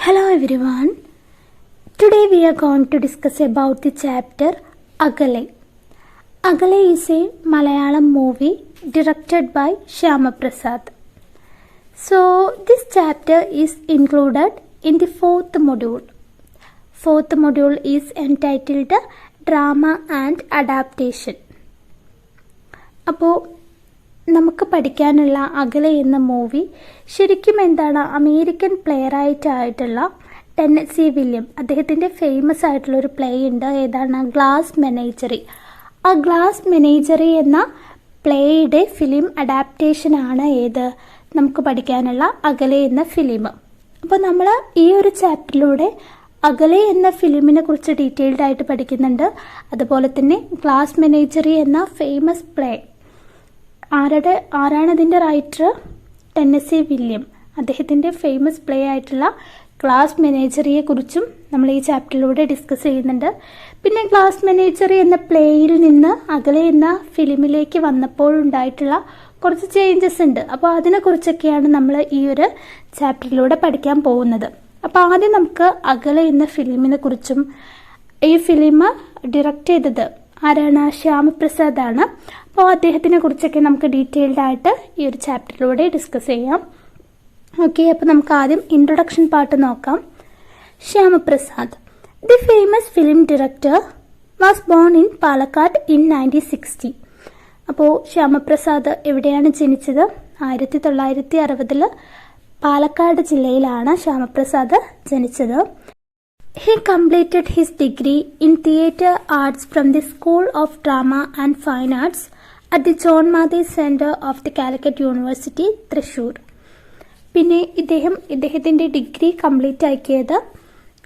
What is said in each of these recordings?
Hello everyone. Today we are going to discuss about the chapter Agale. Agale is a Malayalam movie directed by Shyama Prasad. So this chapter is included in the fourth module. Fourth module is entitled Drama and Adaptation. അപ്പോൾ നമുക്ക് പഠിക്കാനുള്ള അകലെ എന്ന movie ശരിക്കും എന്താണ്, American പ്ലെയറായിട്ടുള്ള Tennessee William, അദ്ദേഹത്തിൻ്റെ famous ആയിട്ടുള്ള ഒരു പ്ലേ ഉണ്ട്. ഏതാണ്? ഗ്ലാസ് മെനേജറി. ആ ഗ്ലാസ് മെനേജറി എന്ന പ്ലേയുടെ ഫിലിം അഡാപ്റ്റേഷനാണ് ഏത് നമുക്ക് പഠിക്കാനുള്ള അകലെ എന്ന ഫിലിം. അപ്പോൾ നമ്മൾ ഈ ഒരു ചാപ്റ്ററിലൂടെ അകലെ എന്ന ഫിലിമിനെ കുറിച്ച് ഡീറ്റെയിൽഡ് ആയിട്ട് പഠിക്കുന്നുണ്ട്. അതുപോലെ തന്നെ ഗ്ലാസ് മെനേജറി എന്ന ഫേമസ് പ്ലേ, ആരാണ് ഇതിൻ്റെ റൈറ്റർ? Tennessee William. അദ്ദേഹത്തിൻ്റെ ഫേമസ് പ്ലേ ആയിട്ടുള്ള ഗ്ലാസ് മെനേജറിയെ കുറിച്ചും നമ്മൾ ഈ ചാപ്റ്ററിലൂടെ ഡിസ്കസ് ചെയ്യുന്നുണ്ട്. പിന്നെ ഗ്ലാസ് മെനേജറി എന്ന പ്ലേയിൽ നിന്ന് അകലെ എന്ന ഫിലിമിലേക്ക് വന്നപ്പോഴുണ്ടായിട്ടുള്ള കുറച്ച് ചേഞ്ചസ് ഉണ്ട്. അപ്പോൾ അതിനെക്കുറിച്ചൊക്കെയാണ് നമ്മൾ ഈ ഒരു ചാപ്റ്ററിലൂടെ പഠിക്കാൻ പോകുന്നത്. അപ്പോൾ ആദ്യം നമുക്ക് അകലെ എന്ന ഫിലിമിനെ കുറിച്ചും, ഈ ഫിലിം ഡയറക്റ്റ് ചെയ്തത് ആരാണ്? ശ്യാമപ്രസാദ് ആണ്. അപ്പോൾ അദ്ദേഹത്തിനെ കുറിച്ചൊക്കെ നമുക്ക് ഡീറ്റെയിൽഡ് ആയിട്ട് ഈ ഒരു ചാപ്റ്ററിലൂടെ ഡിസ്കസ് ചെയ്യാം. ഓക്കെ, അപ്പോൾ നമുക്ക് ആദ്യം ഇൻട്രൊഡക്ഷൻ പാർട്ട് നോക്കാം. Shyamaprasad, the famous film director, was born in Palakkad in 1960. അപ്പോൾ ശ്യാമപ്രസാദ് എവിടെയാണ് ജനിച്ചത്? 1960 പാലക്കാട് ജില്ലയിലാണ് ശ്യാമപ്രസാദ് ജനിച്ചത്. He completed his degree in theatre arts from the School of Drama and Fine Arts at the John Matthews Center of the Calicut University, Thrissur. പിന്നെ ഇദ്ദേഹത്തിൻ്റെ degree complete ആക്കിയത്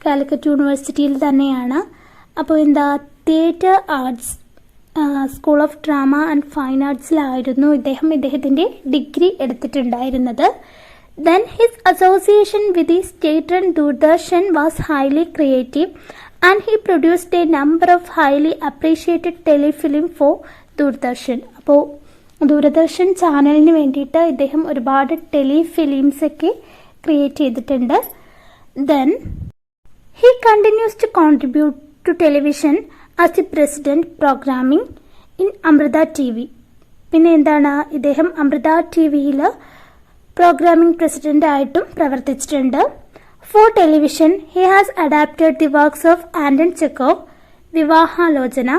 കാലിക്കറ്റ് യൂണിവേഴ്സിറ്റിയിൽ തന്നെയാണ്. അപ്പോൾ theatre arts, school of drama and fine ആർട്സിലായിരുന്നു ഇദ്ദേഹത്തിൻ്റെ degree എടുത്തിട്ടുണ്ടായിരുന്നത്. Then his association with the state-run Doordarshan was highly creative and he produced a number of highly appreciated telefilm for Doordarshan. അപ്പോൾ ദൂരദർശൻ ചാനലിന് വേണ്ടിയിട്ട് ഇദ്ദേഹം ഒരുപാട് ടെലിഫിലിംസ് ഒക്കെ ക്രിയേറ്റ് ചെയ്തിട്ടുണ്ട്. Then he continues to contribute to television as the president programming in Amrita TV. പിന്നെ ഇദ്ദേഹം അമൃത ടിവിയിൽ പ്രോഗ്രാമിംഗ് പ്രസിഡന്റ് ആയിട്ടും പ്രവർത്തിച്ചിട്ടുണ്ട്. For television he has adapted the works of Anton Chekhov, വിവാഹാലോചന.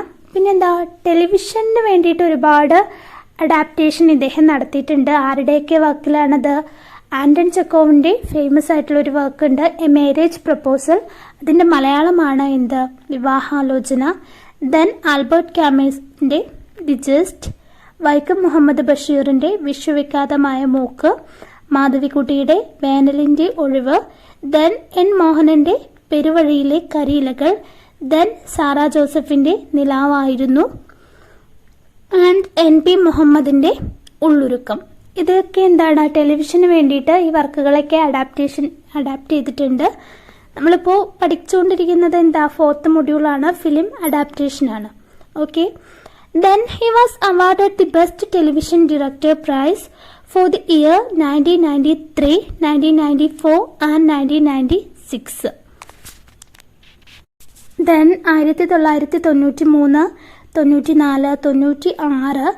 ടെലിവിഷന് വേണ്ടിയിട്ട് ഒരുപാട് അഡാപ്റ്റേഷൻ ഇദ്ദേഹം നടത്തിയിട്ടുണ്ട്. ആരുടെയൊക്കെ വർക്കിലാണത്? ആന്റൺ ചെക്കോവിൻ്റെ ഫേമസ് ആയിട്ടുള്ള ഒരു വർക്ക് ഉണ്ട്, എ മാരേജ് പ്രപ്പോസൽ. അതിൻ്റെ മലയാളമാണ് വിവാഹാലോചന. ദെൻ ആൽബർട്ട് ക്യാമസിൻ്റെ ദി ജസ്റ്റ്, വൈക്കം മുഹമ്മദ് ബഷീറിൻ്റെ വിശ്വവിഖ്യാതമായ മൂക്ക്, മാധവിക്കുട്ടിയുടെ വേനലിൻ്റെ ഒഴിവ്, ദെൻ എൻ മോഹനൻ്റെ പെരുവഴിയിലെ കരിയിലകൾ, ദെൻ സാറാ ജോസഫിൻ്റെ നിലാവായിരുന്നു, ആൻഡ് എൻ പി മുഹമ്മദിൻ്റെ ഉള്ളുരുക്കം. ഇതൊക്കെ ടെലിവിഷന് വേണ്ടിയിട്ട് ഈ വർക്കുകളൊക്കെ അഡാപ്റ്റ് ചെയ്തിട്ടുണ്ട്. നമ്മളിപ്പോൾ പഠിച്ചുകൊണ്ടിരിക്കുന്നത് ഫോർത്ത് മൊഡ്യൂളാണ്, ഫിലിം അഡാപ്റ്റേഷനാണ്. Okay. Then he was awarded the Best Television Director Prize for the year 1993, 1994 and 1996. Then 1993, 94, 96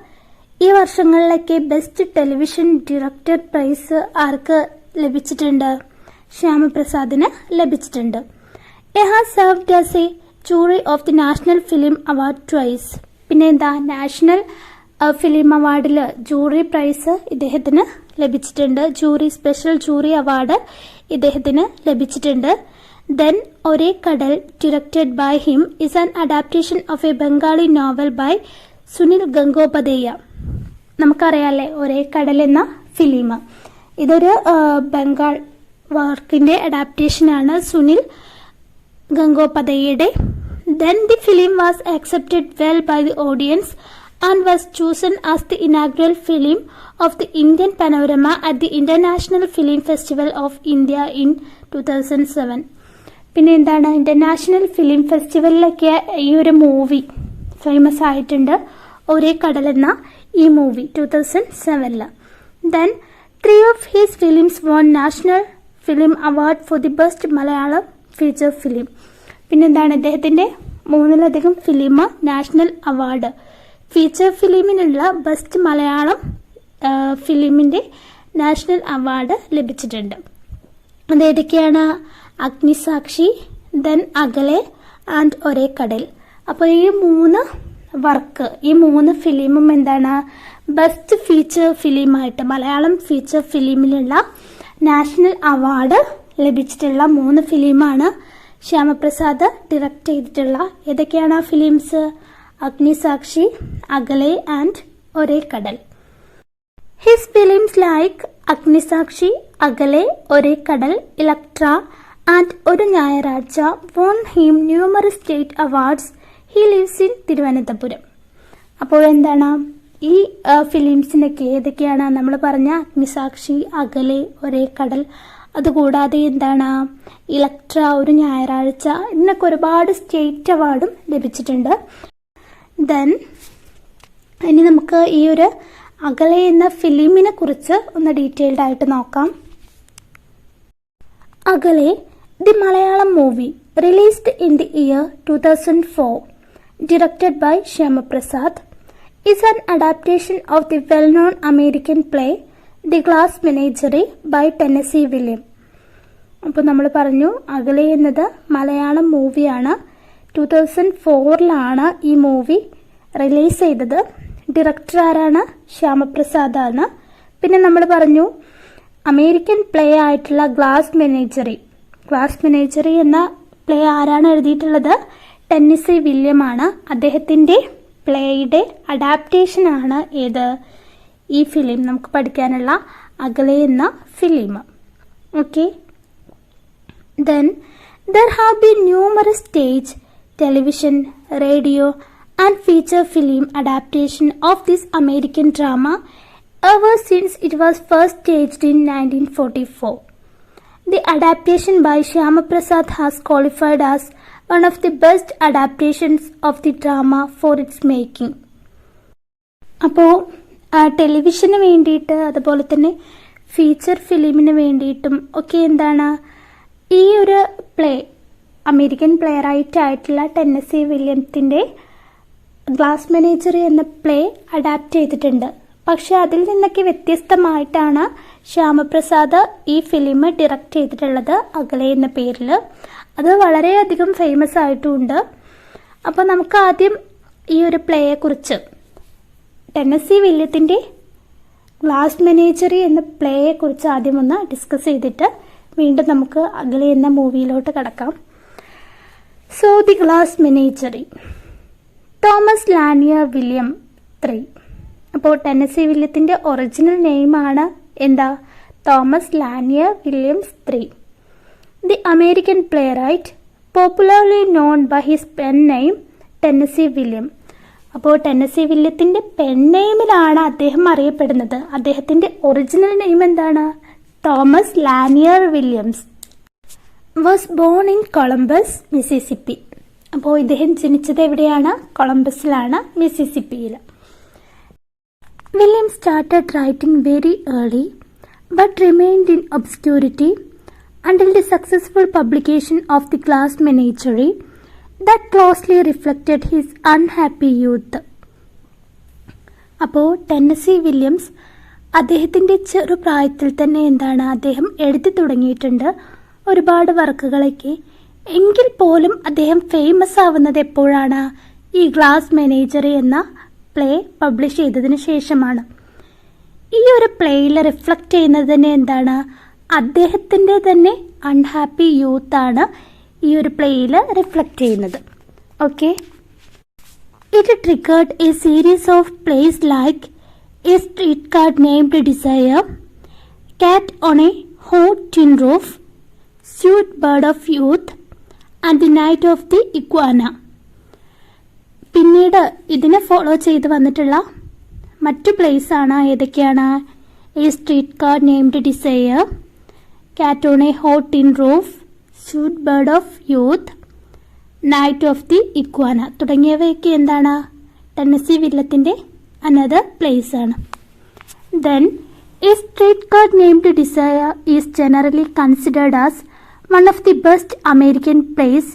ഈ വർഷങ്ങളിലൊക്കെ ബെസ്റ്റ് ടെലിവിഷൻ ഡയറക്ടർ പ്രൈസ് ആർക്ക് ലഭിച്ചിട്ടുണ്ട്? ശ്യാമപ്രസാദിന് ലഭിച്ചിട്ടുണ്ട്. He has served as a jury of the National Film Award twice. പിന്നെ national film അവാർഡിൽ jury price ഇദ്ദേഹത്തിന് ലഭിച്ചിട്ടുണ്ട്. Special jury award ഇദ്ദേഹത്തിന് ലഭിച്ചിട്ടുണ്ട്. Then Ore Kadal, directed by him, is an adaptation of a Bengali novel by Sunil Gangopadhyay. നമുക്കറിയാമല്ലേ ഒരേ കടൽ എന്ന film, ഇതൊരു ബംഗാൾ വർക്കിൻ്റെ അഡാപ്റ്റേഷനാണ്, Sunil ഗംഗോപധ്യായയുടെ. Then the film was accepted well by the audience and was chosen as the inaugural film of the Indian Panorama at the International Film Festival of India in 2007. പിന്നെ international film ഫെസ്റ്റിവലിലൊക്കെ ഈ ഒരു movie famous ആയിട്ടുണ്ട്, ഒരേ കടൽ എന്ന ഈ movie 2007. Then 3 of his films won National film award for the best Malayalam feature film. പിന്നെന്താണ് ഇദ്ദേഹത്തിൻ്റെ 3ലധികം ഫിലിം നാഷണൽ അവാർഡ് ഫീച്ചർ ഫിലിമിനുള്ള ബെസ്റ്റ് മലയാളം ഫിലിമിൻ്റെ നാഷണൽ അവാർഡ് ലഭിച്ചിട്ടുണ്ട്. അതേതൊക്കെയാണ്? Agnisakshi, then Akale and Ore Kadal. അപ്പോൾ ഈ 3 ഫിലിമും എന്താണ് ബെസ്റ്റ് ഫീച്ചർ ഫിലിമായിട്ട് മലയാളം ഫീച്ചർ ഫിലിമിലുള്ള നാഷണൽ അവാർഡ് ലഭിച്ചിട്ടുള്ള 3 ഫിലിമാണ് ശ്യാമപ്രസാദ് ഡയറക്റ്റ് ചെയ്തിട്ടുള്ള. ഏതൊക്കെയാണ് ആ ഫിലിംസ്? അഗ്നിസാക്ഷി, അകലെ ആൻഡ് ഒരേ കടൽ. His films like അഗ്നിസാക്ഷി, അകലെ, ഒരേ കടൽ, ഇലക്ട്ര and ഒരു ഞായറാഴ്ച won him numerous state awards. He lives in Thiruvananthapuram. അപ്പോൾ എന്താണ് ഈ ഫിലിംസിനൊക്കെ ഏതൊക്കെയാണ്? നമ്മൾ പറഞ്ഞ അഗ്നിസാക്ഷി, അകലെ, ഒരേ കടൽ, അതുകൂടാതെ എന്താണ് ഇലക്ട്ര, ഒരു ഞായറാഴ്ച, ഇതിനൊക്കെ ഒരുപാട് സ്റ്റേറ്റ് അവാർഡും ലഭിച്ചിട്ടുണ്ട്. ദെൻ ഇനി നമുക്ക് ഈ ഒരു അകലെ എന്ന ഫിലിമിനെ കുറിച്ച് ഒന്ന് ഡീറ്റെയിൽഡ് ആയിട്ട് നോക്കാം. അകലെ, the Malayalam movie released in the year 2004, directed by Shyamaprasad, is an adaptation of the well-known American play The Glass Menagerie by Tennessee Williams. അപ്പോൾ നമ്മൾ പറഞ്ഞു അകലെ എന്നത് മലയാളം മൂവിയാണ്. 2004 ഈ മൂവി റിലീസ് ചെയ്തത്. ഡയറക്ടർ ആരാണ്? ശ്യാമപ്രസാദ് ആണ്. പിന്നെ നമ്മൾ പറഞ്ഞു അമേരിക്കൻ പ്ലേ ആയിട്ടുള്ള ഗ്ലാസ് മെനേജറി എന്ന പ്ലേ ആരാണ് എഴുതിയിട്ടുള്ളത്? ടെന്നസി വില്യം ആണ്. അദ്ദേഹത്തിൻ്റെ പ്ലേയുടെ അഡാപ്റ്റേഷൻ ആണ് ഏത്? ഈ ഫിലിം നമുക്ക് പഠിക്കാനുള്ള അകലെ എന്ന film. Okay. Then there have been numerous stage, television, radio and feature film adaptation of this American drama ever since it was first staged in 1944. The adaptation by Shyamaprasad has qualified as one of the best adaptations of the drama for its making. അപ്പോൾ ടെലിവിഷന് വേണ്ടിയിട്ട് അതുപോലെ തന്നെ feature ഫിലിമിന് വേണ്ടിയിട്ടും ഒക്കെ എന്താണ് ഈ ഒരു play American play right ആയിട്ടുള്ള ടെന്നസി വില്യംസിൻ്റെ ഗ്ലാസ് മെനേജറി എന്ന പ്ലേ അഡാപ്റ്റ് ചെയ്തിട്ടുണ്ട്. പക്ഷെ അതിൽ നിന്നൊക്കെ വ്യത്യസ്തമായിട്ടാണ് ശ്യാമപ്രസാദ് ഈ ഫിലിം ഡയറക്റ്റ് ചെയ്തിട്ടുള്ളത് അകലെ എന്ന പേരിൽ. അത് വളരെയധികം ഫേമസ് ആയിട്ടുമുണ്ട്. അപ്പോൾ നമുക്ക് ആദ്യം ഈ ഒരു പ്ലേയെക്കുറിച്ച് ടെന്നസി വില്യത്തിൻ്റെ ഗ്ലാസ് മെനേജറി എന്ന പ്ലേയെക്കുറിച്ച് ആദ്യം ഒന്ന് ഡിസ്കസ് ചെയ്തിട്ട് വീണ്ടും നമുക്ക് അകലെ എന്ന മൂവിയിലോട്ട് കടക്കാം. So the glass menagerie, Thomas Lanier William III. അപ്പോൾ ടെന്നസി വില്യത്തിൻ്റെ ഒറിജിനൽ നെയിമാണ് എന്താ? Thomas Lanier Williams III. The American playwright, popularly known by his pen name Tennessee William. അപ്പോൾ ടെന്നസി വില്യത്തിൻ്റെ പെൻ നെയിമിലാണ് അദ്ദേഹം അറിയപ്പെടുന്നത്. അദ്ദേഹത്തിൻ്റെ ഒറിജിനൽ നെയിം എന്താണ്? Thomas Lanier Williams. Was born in Columbus, Mississippi. അപ്പോൾ ഇദ്ദേഹം ജനിച്ചത് എവിടെയാണ്? കൊളംബസിലാണ്, മിസിസിപ്പിയിൽ. William started writing very early but remained in obscurity until the successful publication of The Glass Menagerie that closely reflected his unhappy youth. അപ്പോൾ Tennessee Williams അദ്ദേഹത്തിൻ്റെ ചെറുപ്രായത്തിൽ തന്നെ എന്താണ് അദ്ദേഹം എഴുതി തുടങ്ങിയിട്ടുണ്ട് ഒരുപാട് വർക്കുകളൊക്കെ. എങ്കിൽ പോലും അദ്ദേഹം ഫേമസ് ആവുന്നത് എപ്പോഴാണ്? ഈ ഗ്ലാസ് മെനേജറി എന്ന പ്ലേ പബ്ലിഷ് ചെയ്തതിന് ശേഷമാണ്. ഈ ഒരു പ്ലേയിൽ റിഫ്ലക്റ്റ് ചെയ്യുന്നത് തന്നെ എന്താണ്? അദ്ദേഹത്തിൻ്റെ തന്നെ അൺഹാപ്പി യൂത്താണ് ഈ ഒരു പ്ലേയിൽ റിഫ്ലക്റ്റ് ചെയ്യുന്നത്. Okay. It triggered a series of plays like a streetcar named desire, cat on a hot tin roof, sweet bird of youth and the night of the iguana. പിന്നീട് ഇതിനെ follow ചെയ്ത് വന്നിട്ടുള്ള മറ്റു പ്ലേസാണ് ഏതൊക്കെയാണ്? A streetcar named desire, cat on a hot tin roof, sweet bird of youth, night of the iguana തുടങ്ങിയവയൊക്കെ എന്താണ്? Tennessee വില്യത്തിൻ്റെ അനദർ പ്ലേസ് ആണ്. Then A streetcar named Desire is generally considered as one of the best American plays,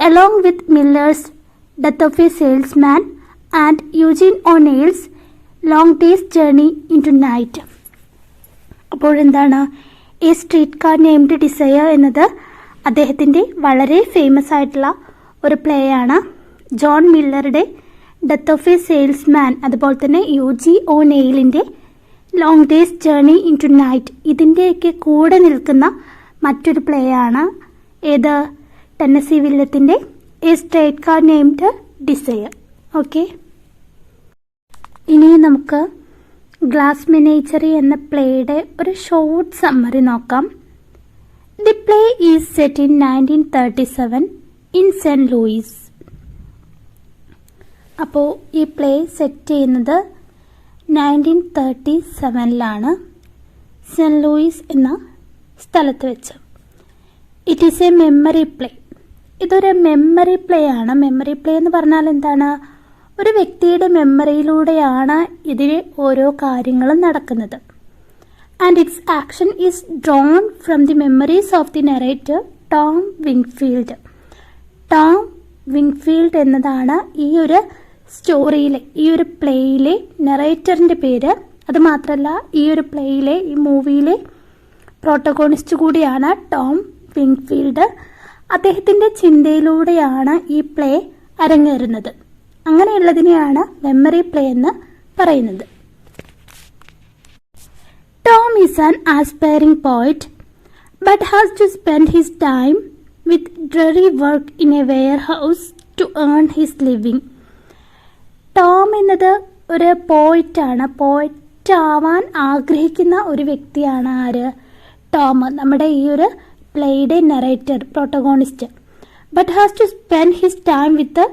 along with Miller's Death of a Salesman and Eugene O'Neill's Long Day's Journey into Night. അപ്പോൾ എന്താണ് a streetcar named desire എന്നത് അദ്ദേഹത്തിൻ്റെ വളരെ famous ആയിട്ടുള്ള ഒരു play ആണ്. John മില്ലറുടെ death of a salesman, അതുപോലെ തന്നെ യൂജി ഒ നെയിലിൻ്റെ long day's journey into night, ഇതിൻ്റെയൊക്കെ കൂടെ നിൽക്കുന്ന മറ്റൊരു പ്ലേ ആണ് ഏത്? ടെന്നസി വില്യത്തിൻ്റെ a streetcar named desire. Okay, ഇനി നമുക്ക് ഗ്ലാസ് മെനേജറി എന്ന പ്ലേയുടെ ഒരു ഷോർട്ട് സമ്മറി നോക്കാം. The play is set in 1937 in Saint Louis. അപ്പോൾ ഈ പ്ലേ സെറ്റ് ചെയ്യുന്നത് 1937 സെൻറ്റ് ലൂയിസ് എന്ന സ്ഥലത്ത് വെച്ച്. It is a memory play. ഇതൊരു മെമ്മറി പ്ലേ ആണ്. മെമ്മറി പ്ലേ എന്ന് പറഞ്ഞാൽ എന്താണ്? ഒരു വ്യക്തിയുടെ മെമ്മറിയിലൂടെയാണ് ഇതിൽ ഓരോ കാര്യങ്ങളും നടക്കുന്നത്. And its action is drawn from the memories of the narrator Tom Wingfield. Tom Wingfield എന്നതാണ് ഈ ഒരു സ്റ്റോറിയിലെ, ഈ ഒരു പ്ലേയിലെ നെറേറ്ററിൻ്റെ പേര്. അതുമാത്രമല്ല, ഈ ഒരു പ്ലേയിലെ, ഈ മൂവിയിലെ പ്രോട്ടഗോണിസ്റ്റ് കൂടിയാണ് ടോം വിങ്ഫീൽഡ്. അദ്ദേഹത്തിൻ്റെ ചിന്തയിലൂടെയാണ് ഈ പ്ലേ അരങ്ങേറുന്നത്. അങ്ങനെയുള്ളതിനെയാണ് മെമ്മറി പ്ലേ എന്ന് പറയുന്നത്. Tom is an aspiring poet but has to spend his time with dreary work in a warehouse to earn his living. Tom എന്നത് ഒരു പോയിറ്റാണ്. പോയിറ്റ് ആവാൻ ആഗ്രഹിക്കുന്ന ഒരു വ്യക്തിയാണ് ആര്? ടോം, നമ്മുടെ ഈ ഒരു പ്ലേയുടെ narrator, protagonist. But has to spend his time with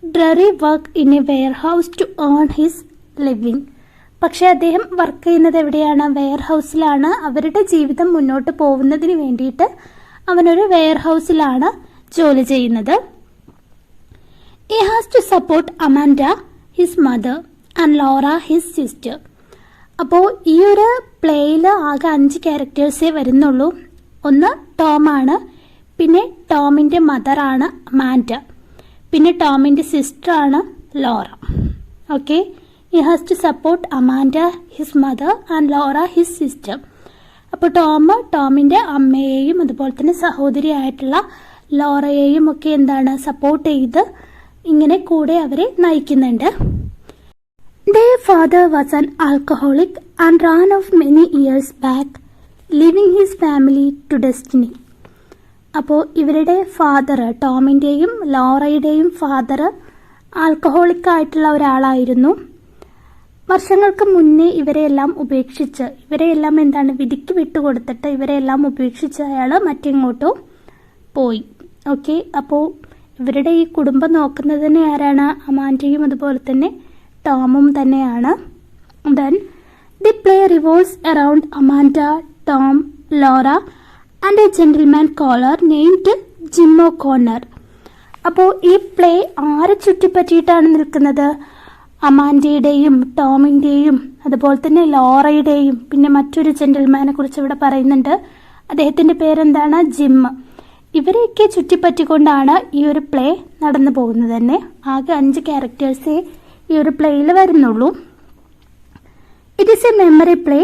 dreary work in a warehouse to earn his living. പക്ഷേ അദ്ദേഹം വർക്ക് ചെയ്യുന്നത് എവിടെയാണ്? വെയർ ഹൗസിലാണ്. അവരുടെ ജീവിതം മുന്നോട്ട് പോകുന്നതിന് വേണ്ടിയിട്ട് അവനൊരു വെയർ ഹൗസിലാണ് ജോലി ചെയ്യുന്നത്. He has to support Amanda, his mother, and Laura, his sister. അപ്പോൾ ഈ ഒരു പ്ലേയിൽ ആകെ 5 ക്യാരക്ടേഴ്സേ വരുന്നുള്ളൂ. ഒന്ന് ടോമാണ്, പിന്നെ ടോമിൻ്റെ മദറാണ് അമാൻഡ, പിന്നെ ടോമിൻ്റെ സിസ്റ്ററാണ് Laura. Okay, he has to support Amanda, his mother, and Laura, his sister. അപ്പോൾ ടോമിൻ്റെ അമ്മയെയും അതുപോലെ തന്നെ സഹോദരിയായിട്ടുള്ള ലോറയെയും ഒക്കെ എന്താണ് സപ്പോർട്ട് ചെയ്ത് ഇങ്ങനെ കൂടെ അവരെ നയിക്കുന്നുണ്ട്. Their father was an alcoholic and ran off many years back, leaving his family to destiny. അപ്പോൾ ഇവരുടെ ഫാദർ, ടോമിൻ്റെയും ലോറയുടെയും ഫാദർ ആൽക്കഹോളിക് ആയിട്ടുള്ള ഒരാളായിരുന്നു. വർഷങ്ങൾക്ക് മുന്നേ ഇവരെയെല്ലാം ഉപേക്ഷിച്ച്, ഇവരെയെല്ലാം എന്താണ് വിധിക്ക് വിട്ടുകൊടുത്തിട്ട് ഇവരെയെല്ലാം ഉപേക്ഷിച്ച് അയാൾ മറ്റെങ്ങോട്ടോ പോയി. ഓക്കെ, അപ്പോൾ ഇവരുടെ ഈ കുടുംബം നോക്കുന്നത് തന്നെ ആരാണ്? അമാൻഡയും അതുപോലെ തന്നെ ടോമും തന്നെയാണ്. Then the play revolves around Amanda, Tom, Laura and a gentleman caller named Jim O'Connor. അപ്പോൾ ഈ പ്ലേ ആരെ ചുറ്റിപ്പറ്റിയിട്ടാണ് നിൽക്കുന്നത്? അമാൻഡയുടെയും ടോമിൻ്റെയും അതുപോലെ തന്നെ ലോറയുടെയും പിന്നെ മറ്റൊരു ജെന്റിൽമാനെ കുറിച്ച് ഇവിടെ പറയുന്നുണ്ട്. അദ്ദേഹത്തിൻ്റെ പേരെന്താണ്? ജിം. ഇവരെയൊക്കെ ചുറ്റിപ്പറ്റിക്കൊണ്ടാണ് ഈ ഒരു പ്ലേ നടന്നു പോകുന്നത് തന്നെ. ആകെ 5 ക്യാരക്ടേഴ്സേ ഈ ഒരു പ്ലേയിൽ വരുന്നുള്ളൂ. It is a memory play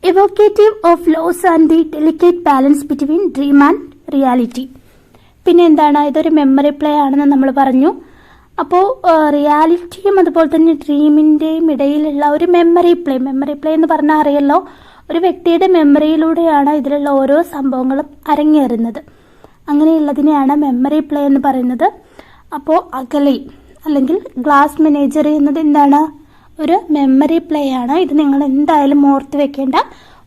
evocative of loss and the delicate balance between dream and reality. പിന്നെ എന്താണ്? ഇതൊരു മെമ്മറി പ്ലേ ആണെന്ന് നമ്മൾ പറഞ്ഞു. അപ്പോൾ റിയാലിറ്റിയും അതുപോലെ തന്നെ ഡ്രീമിൻ്റെയും ഇടയിലുള്ള ഒരു മെമ്മറി പ്ലേ എന്ന് പറഞ്ഞാൽ അറിയല്ലോ, ഒരു വ്യക്തിയുടെ മെമ്മറിയിലൂടെയാണ് ഇതിലുള്ള ഓരോ സംഭവങ്ങളും അരങ്ങേറുന്നത്. അങ്ങനെയുള്ളതിനെയാണ് മെമ്മറി പ്ലേ എന്ന് പറയുന്നത്. അപ്പോൾ അകലെ അല്ലെങ്കിൽ ഗ്ലാസ് മെനേജറി എന്നത് എന്താണ്? ഒരു മെമ്മറി പ്ലേ ആണ്. ഇത് നിങ്ങൾ എന്തായാലും ഓർത്ത് വെക്കേണ്ട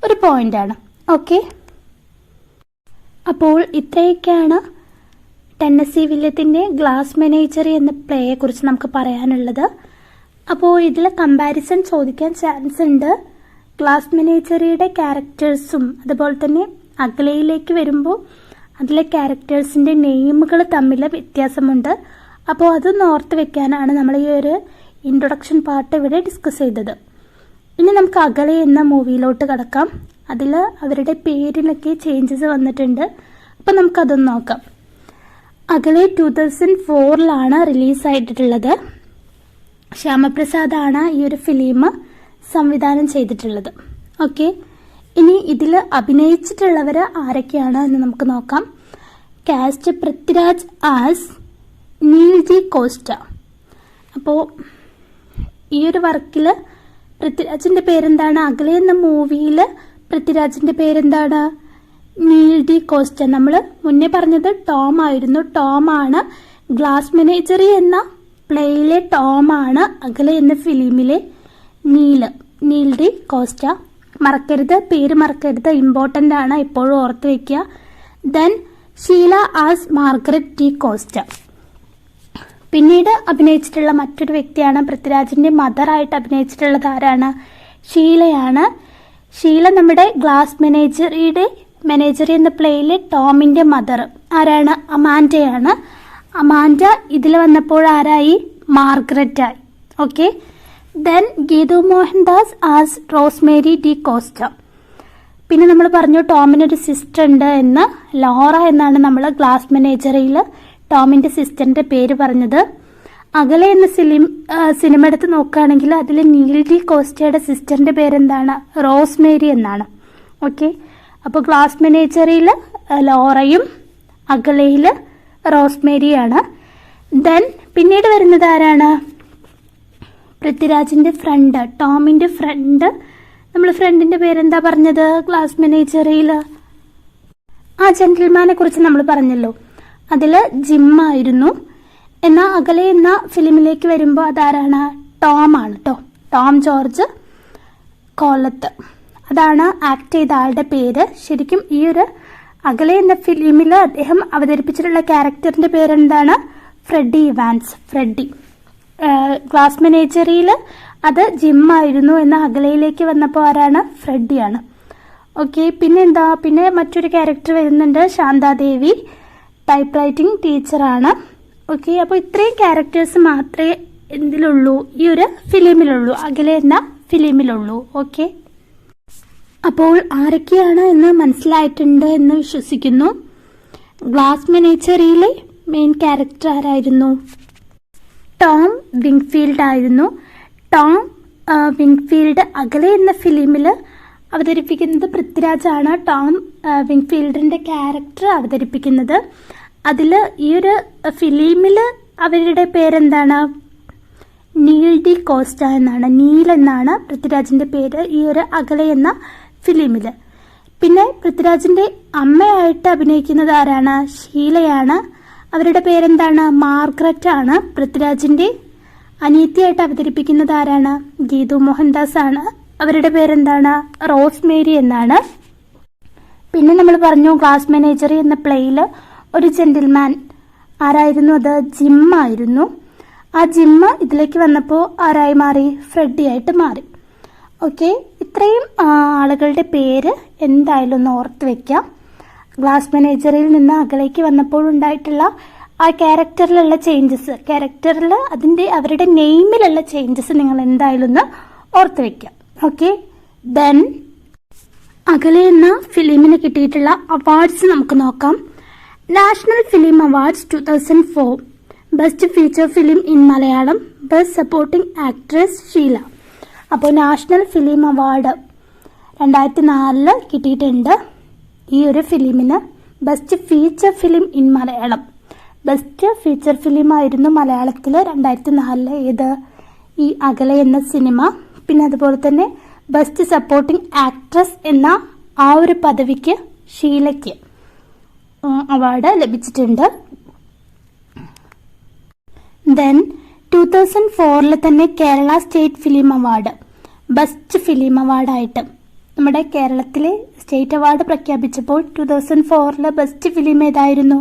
ഒരു പോയിന്റാണ്. ഓക്കെ, അപ്പോൾ ഇത്രയൊക്കെയാണ് ടെന്നസി വില്യത്തിൻ്റെ ഗ്ലാസ് മെനേജറി എന്ന പ്ലേയെ കുറിച്ച് നമുക്ക് പറയാനുള്ളത്. അപ്പോൾ ഇതിൽ കമ്പാരിസൺ ചോദിക്കാൻ ചാൻസ് ഉണ്ട്. ഗ്ലാസ് മെനേജറിയുടെ ക്യാരക്ടേഴ്സും അതുപോലെ തന്നെ അകലയിലേക്ക് വരുമ്പോൾ അതിലെ ക്യാരക്ടേഴ്സിൻ്റെ നെയിമുകൾ തമ്മിൽ വ്യത്യാസമുണ്ട്. അപ്പോൾ അതൊന്ന് ഓർത്ത് വെക്കാനാണ് നമ്മൾ ഈ ഒരു ഇൻട്രൊഡക്ഷൻ പാർട്ട് ഇവിടെ ഡിസ്കസ് ചെയ്തത്. ഇനി നമുക്ക് അകലെ എന്ന മൂവിയിലോട്ട് കടക്കാം. അതിൽ അവരുടെ പേരിലൊക്കെ ചേഞ്ചസ് വന്നിട്ടുണ്ട്. അപ്പം നമുക്കതൊന്ന് നോക്കാം. അകലെ 2004 റിലീസായിട്ടുള്ളത്. ശ്യാമപ്രസാദാണ് ഈ ഒരു ഫിലിം സംവിധാനം ചെയ്തിട്ടുള്ളത്. ഓക്കെ, ഇനി ഇതിൽ അഭിനയിച്ചിട്ടുള്ളവർ ആരൊക്കെയാണ് എന്ന് നമുക്ക് നോക്കാം. Cast: Prithviraj as Neel D'Costa. അപ്പോൾ ഈ ഒരു വർക്കിൽ പൃഥ്വിരാജിൻ്റെ പേരെന്താണ്? അകലെ എന്ന മൂവിയിൽ പൃഥ്വിരാജിൻ്റെ പേരെന്താണ്? നീൽ ഡി കോസ്റ്റ. നമ്മൾ മുന്നേ പറഞ്ഞത് ടോം ആയിരുന്നു. ടോമാണ് ഗ്ലാസ് മെനേജറി എന്ന പ്ലേയിലെ ടോമാണ് അകലെ എന്ന ഫിലിമിലെ നീൽ ഡി കോസ്റ്റ. മറക്കരുത്, പേര് മറക്കരുത്, ഇമ്പോർട്ടൻ്റ് ആണ്, എപ്പോഴും ഓർത്ത് വയ്ക്കുക. Then Sheela as Margaret D'Costa. പിന്നീട് അഭിനയിച്ചിട്ടുള്ള മറ്റൊരു വ്യക്തിയാണ് പൃഥ്വിരാജിൻ്റെ മദറായിട്ട് അഭിനയിച്ചിട്ടുള്ളത്. ആരാണ്? ഷീലയാണ്. ഷീല നമ്മുടെ ഗ്ലാസ് മെനേജറി എന്ന പ്ലേയിലെ ടോമിൻ്റെ മദർ. ആരാണ്? അമാൻഡയാണ്. അമാൻഡ ഇതിൽ വന്നപ്പോൾ ആരായി? മാർഗരറ്റായി. Okay, then Geethu Mohandas as Rosemary D Costa. പിന്നെ നമ്മൾ പറഞ്ഞു ടോമിനൊരു സിസ്റ്റർ ഉണ്ട് എന്ന്. ലോറ എന്നാണ് നമ്മൾ ഗ്ലാസ് മെനേജറിയിൽ ടോമിൻ്റെ സിസ്റ്ററിൻ്റെ പേര് പറഞ്ഞത്. അകലെ എന്ന സിനിമ എടുത്ത് നോക്കുകയാണെങ്കിൽ അതിൽ നീൽ ഡി കോസ്റ്റയുടെ സിസ്റ്ററിൻ്റെ പേരെന്താണ്? റോസ്മേരി എന്നാണ്. ഓക്കെ, അപ്പോൾ ഗ്ലാസ് മെനേജറിയിൽ ലോറയും അകലയിൽ റോസ്മേരിയാണ്. ദെൻ പിന്നീട് വരുന്നത് ആരാണ്? പൃഥ്വിരാജിൻ്റെ ഫ്രണ്ട്, ടോമിൻ്റെ ഫ്രണ്ട്. നമ്മൾ ഫ്രണ്ടിൻ്റെ പേരെന്താ പറഞ്ഞത് ഗ്ലാസ് മെനേജറിയിൽ? ആ ജെന്റിൽമാനെ കുറിച്ച് നമ്മൾ പറഞ്ഞല്ലോ, അതിൽ ജിമ്മായിരുന്നു. എന്നാൽ അകലെ എന്ന ഫിലിമിലേക്ക് വരുമ്പോൾ അതാരാണ്? ടോം ആണ് കേട്ടോ. ടോം ജോർജ് കോലത്ത്, അതാണ് ആക്ട് ചെയ്ത ആളുടെ പേര്. ശരിക്കും ഈ ഒരു അകലെ എന്ന ഫിലിമിൽ അദ്ദേഹം അവതരിപ്പിച്ചിട്ടുള്ള ക്യാരക്ടറിൻ്റെ പേരെന്താണ്? Freddie Evans. ഫ്രെഡി. ഗ്ലാസ് മെനേജറിയിൽ അത് ജിമ്മായിരുന്നു, എന്ന അകലയിലേക്ക് വന്നപ്പോൾ ആരാണ്? ഫ്രെഡിയാണ്. ഓക്കെ, പിന്നെ മറ്റൊരു ക്യാരക്ടർ വരുന്നുണ്ട്, ശാന്താദേവി, ടൈപ്പ് റൈറ്റിംഗ് ടീച്ചറാണ്. ഓക്കെ, അപ്പോൾ ഇത്രയും ക്യാരക്ടേഴ്സ് മാത്രമേ എന്തിലുള്ളൂ? ഈ ഒരു ഫിലിമിലുള്ളൂ, അകലെ എന്ന ഫിലിമിലുള്ളൂ. ഓക്കെ, അപ്പോൾ ആരൊക്കെയാണ് എന്ന് മനസ്സിലായിട്ടുണ്ട് എന്ന് വിശ്വസിക്കുന്നു. ഗ്ലാസ് മെനേജറിയിലെ മെയിൻ ക്യാരക്ടർ ആരായിരുന്നു? ടോം വിങ്ഫീൽഡ് ആയിരുന്നു. ടോം വിങ്ഫീൽഡ് അകലെ എന്ന ഫിലിമിൽ അവതരിപ്പിക്കുന്നത് പൃഥ്വിരാജാണ്. ടോം വിങ്ഫീൽഡിൻ്റെ ക്യാരക്ടർ അവതരിപ്പിക്കുന്നത്. അതിൽ ഈ ഒരു ഫിലിമിൽ അവരുടെ പേരെന്താണ്? നീൽ ഡി കോസ്റ്റ എന്നാണ്. നീൽ എന്നാണ് പൃഥ്വിരാജിൻ്റെ പേര് ഈ ഒരു അകലെ എന്ന ഫിലിമിൽ. പിന്നെ പൃഥ്വിരാജിൻ്റെ അമ്മയായിട്ട് അഭിനയിക്കുന്നത് ആരാണ്? ഷീലയാണ്. അവരുടെ പേരെന്താണ്? മാർഗരറ്റ് ആണ്. പൃഥ്വിരാജിൻ്റെ അനിയത്തിയായിട്ട് അവതരിപ്പിക്കുന്നത് ആരാണ്? ഗീതു മോഹൻദാസ് ആണ്. അവരുടെ പേരെന്താണ്? റോസ്മേരി എന്നാണ്. പിന്നെ നമ്മൾ പറഞ്ഞു ഗ്ലാസ് മെനേജറി എന്ന പ്ലേയിൽ ഒരു ജെന്റിൽമാൻ. ആരായിരുന്നു അത്? ജിമ്മായിരുന്നു. ആ ജിമ്മ് ഇതിലേക്ക് വന്നപ്പോൾ ആരായി മാറി? ഫ്രെഡി ആയിട്ട് മാറി. ഓക്കെ, ഇത്രയും ആളുകളുടെ പേര് എന്തായാലും ഒന്ന് ഓർത്ത് വെക്കാം. ഗ്ലാസ് മെനേജറിൽ നിന്ന് അകലേക്ക് വന്നപ്പോൾ ഉണ്ടായിട്ടുള്ള ആ ക്യാരക്ടറിലുള്ള ചേഞ്ചസ്, അവരുടെ നെയിമിലുള്ള ചേഞ്ചസ് നിങ്ങൾ എന്തായാലും ഒന്ന് ഓർത്ത് വെക്കാം. ഓക്കെ, ദെൻ അകലെ എന്ന ഫിലിമിന് കിട്ടിയിട്ടുള്ള അവാർഡ്സ് നമുക്ക് നോക്കാം. National film awards 2004, best feature film in Malayalam, best supporting actress Sheela. അപ്പോൾ നാഷണൽ ഫിലിം അവാർഡ് 2004 കിട്ടിയിട്ടുണ്ട് ഈ ഒരു ഫിലിമിന്. Best feature film in Malayalam, best feature film ആയിരുന്നു മലയാളത്തിൽ 2004 ഏത്? ഈ അകലെ എന്ന സിനിമ. പിന്നെ അതുപോലെ തന്നെ ബെസ്റ്റ് സപ്പോർട്ടിംഗ് ആക്ട്രസ് എന്ന ആ ഒരു പദവിക്ക് ഷീലയ്ക്ക് അവാർഡ് ലഭിച്ചിട്ടുണ്ട്. ദെൻ 2004 തന്നെ Kerala state film award best film അവാർഡായിട്ട് നമ്മുടെ കേരളത്തിലെ സ്റ്റേറ്റ് അവാർഡ് പ്രഖ്യാപിച്ചപ്പോൾ 2004 ബെസ്റ്റ് ഫിലിം ഏതായിരുന്നു?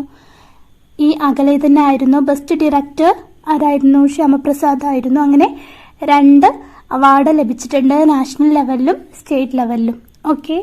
ഈ അകലെ തന്നെ ആയിരുന്നു. ബെസ്റ്റ് ഡയറക്ടർ ആരായിരുന്നു? ശ്യാമപ്രസാദ് ആയിരുന്നു. അങ്ങനെ 2 അവാർഡ് ലഭിച്ചിട്ടുണ്ട്, നാഷണൽ ലെവലിലും സ്റ്റേറ്റ് ലെവലിലും. ഓക്കെ.